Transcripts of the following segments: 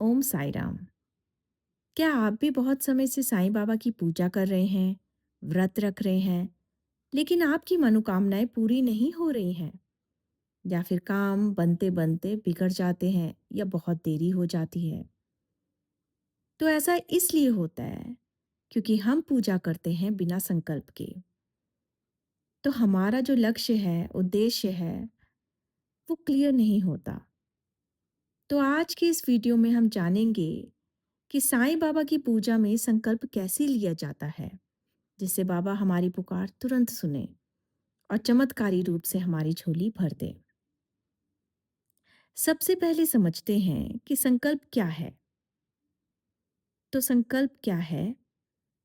ओम साई राम। क्या आप भी बहुत समय से साईं बाबा की पूजा कर रहे हैं, व्रत रख रहे हैं, लेकिन आपकी मनोकामनाएं पूरी नहीं हो रही हैं? या फिर काम बनते बनते बिगड़ जाते हैं या बहुत देरी हो जाती है? तो ऐसा इसलिए होता है क्योंकि हम पूजा करते हैं बिना संकल्प के। तो हमारा जो लक्ष्य है, उद्देश्य है, वो क्लियर नहीं होता। तो आज के इस वीडियो में हम जानेंगे कि साईं बाबा की पूजा में संकल्प कैसे लिया जाता है, जिससे बाबा हमारी पुकार तुरंत सुने और चमत्कारी रूप से हमारी झोली भर दे। सबसे पहले समझते हैं कि संकल्प क्या है। तो संकल्प क्या है?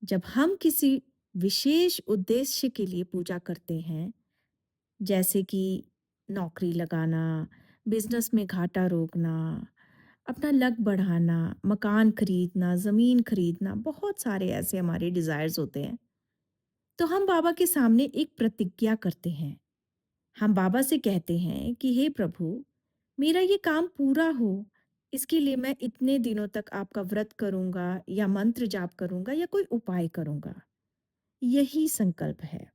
जब हम किसी विशेष उद्देश्य के लिए पूजा करते हैं, जैसे कि नौकरी लगाना, बिजनेस में घाटा रोकना, अपना लक बढ़ाना, मकान खरीदना, जमीन खरीदना, बहुत सारे ऐसे हमारे डिजायर्स होते हैं। तो हम बाबा के सामने एक प्रतिज्ञा करते हैं। हम बाबा से कहते हैं कि हे प्रभु, मेरा ये काम पूरा हो, इसके लिए मैं इतने दिनों तक आपका व्रत करूंगा या मंत्र जाप करूंगा या कोई उपाय करूंगा। यही संकल्प है।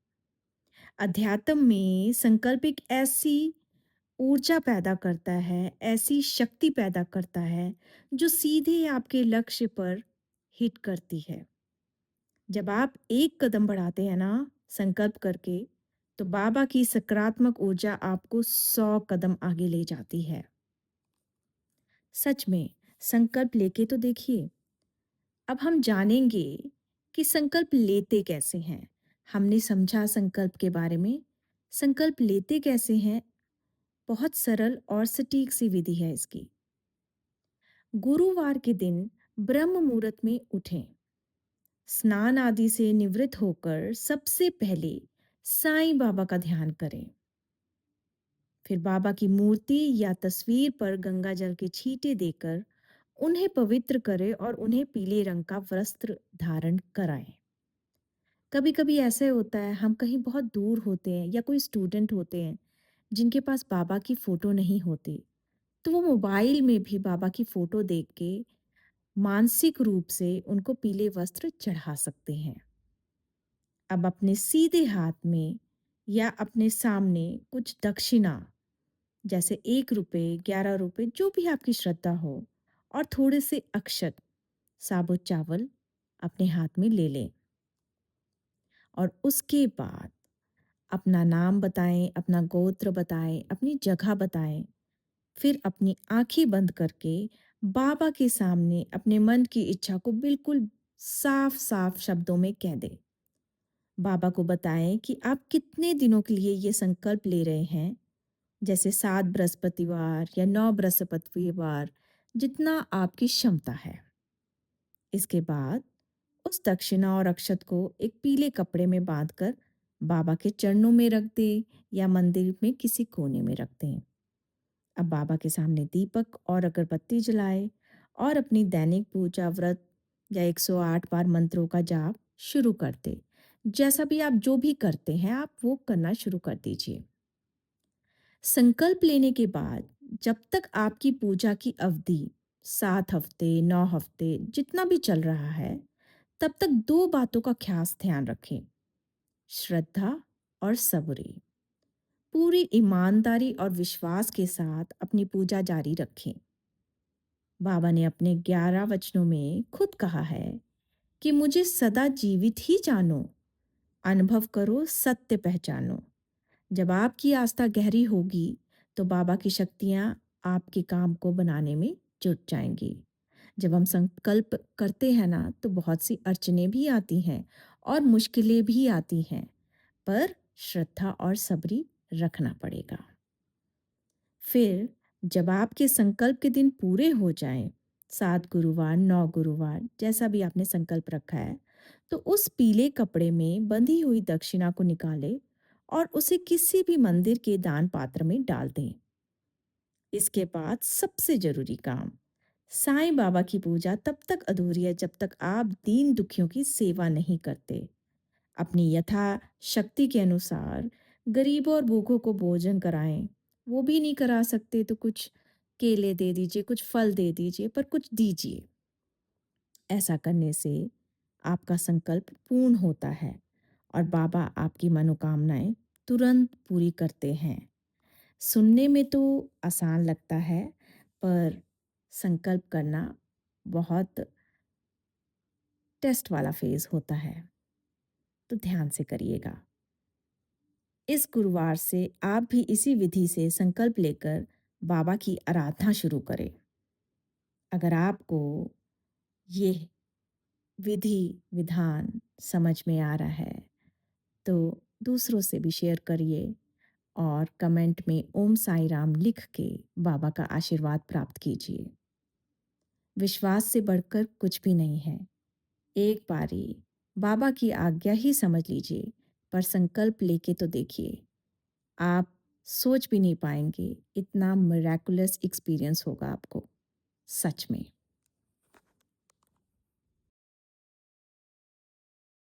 अध्यात्म में संकल्प एक ऐसी ऊर्जा पैदा करता है, ऐसी शक्ति पैदा करता है जो सीधे आपके लक्ष्य पर हिट करती है। जब आप एक कदम बढ़ाते हैं ना संकल्प करके, तो बाबा की सकारात्मक ऊर्जा आपको 100 कदम आगे ले जाती है। सच में संकल्प लेके तो देखिए। अब हम जानेंगे कि संकल्प लेते कैसे हैं। हमने समझा संकल्प के बारे में। संकल्प लेते कैसे हैं? बहुत सरल और सटीक सी विधि है इसकी। गुरुवार के दिन ब्रह्म मुहूर्त में उठें। स्नान आदि से निवृत्त होकर सबसे पहले साईं बाबा का ध्यान करें। फिर बाबा की मूर्ति या तस्वीर पर गंगा जल के छींटे देकर उन्हें पवित्र करें और उन्हें पीले रंग का वस्त्र धारण कराएं। कभी कभी ऐसे होता है, हम कहीं बहुत दूर होते हैं या कोई स्टूडेंट होते हैं जिनके पास बाबा की फोटो नहीं होती, तो वो मोबाइल में भी बाबा की फोटो देख के मानसिक रूप से उनको पीले वस्त्र चढ़ा सकते हैं। अब अपने सीधे हाथ में या अपने सामने कुछ दक्षिणा, जैसे 1 रुपए, 11 रुपए, जो भी आपकी श्रद्धा हो, और थोड़े से अक्षत, साबुत चावल अपने हाथ में ले लें। और उसके बाद अपना नाम बताएं, अपना गोत्र बताएं, अपनी जगह बताएं। फिर अपनी आंखें बंद करके बाबा के सामने अपने मन की इच्छा को बिल्कुल साफ साफ शब्दों में कह दें। बाबा को बताएं कि आप कितने दिनों के लिए ये संकल्प ले रहे हैं, जैसे 7 बृहस्पतिवार या 9 बृहस्पतिवार, जितना आपकी क्षमता है। इसके बाद उस दक्षिणा और अक्षत को एक पीले कपड़े में बांधकर बाबा के चरणों में रख दें या मंदिर में किसी कोने में रख दें। अब बाबा के सामने दीपक और अगरबत्ती जलाएं और अपनी दैनिक पूजा, व्रत या 108 बार मंत्रों का जाप शुरू कर दें। जैसा भी आप जो भी करते हैं, आप वो करना शुरू कर दीजिए। संकल्प लेने के बाद जब तक आपकी पूजा की अवधि 7 हफ्ते, 9 हफ्ते, जितना भी चल रहा है, तब तक 2 बातों का खास ध्यान रखें: श्रद्धा और सबूरी। पूरी ईमानदारी और विश्वास के साथ अपनी पूजा जारी रखें। बाबा ने अपने 11 वचनों में खुद कहा है कि मुझे सदा जीवित ही जानो, अनुभव करो, सत्य पहचानो। जब आपकी आस्था गहरी होगी, तो बाबा की शक्तियां आपके काम को बनाने में जुट जाएंगी। जब हम संकल्प करते हैं ना, तो बहुत सी अड़चनें भी आती हैं और मुश्किलें भी आती हैं, पर श्रद्धा और सबरी रखना पड़ेगा। फिर जब आपके संकल्प के दिन पूरे हो जाएं, 7 गुरुवार, 9 गुरुवार, जैसा भी आपने संकल्प रखा है, तो उस पीले कपड़े में बंधी हुई दक्षिणा को निकालें और उसे किसी भी मंदिर के दान पात्र में डाल दें। इसके बाद सबसे जरूरी काम, साईं बाबा की पूजा तब तक अधूरी है जब तक आप दीन दुखियों की सेवा नहीं करते। अपनी यथा शक्ति के अनुसार गरीबों और भूखों को भोजन कराएं। वो भी नहीं करा सकते तो कुछ केले दे दीजिए, कुछ फल दे दीजिए, पर कुछ दीजिए। ऐसा करने से आपका संकल्प पूर्ण होता है और बाबा आपकी मनोकामनाएं तुरंत पूरी करते हैं। सुनने में तो आसान लगता है, पर संकल्प करना बहुत टेस्ट वाला फेज़ होता है, तो ध्यान से करिएगा। इस गुरुवार से आप भी इसी विधि से संकल्प लेकर बाबा की आराधना शुरू करें। अगर आपको ये विधि विधान समझ में आ रहा है, तो दूसरों से भी शेयर करिए और कमेंट में ओम साई राम लिख के बाबा का आशीर्वाद प्राप्त कीजिए। विश्वास से बढ़कर कुछ भी नहीं है। एक बारी बाबा की आज्ञा ही समझ लीजिए, पर संकल्प लेके तो देखिए, आप सोच भी नहीं पाएंगे, इतना मिराकुलस एक्सपीरियंस होगा आपको, सच में।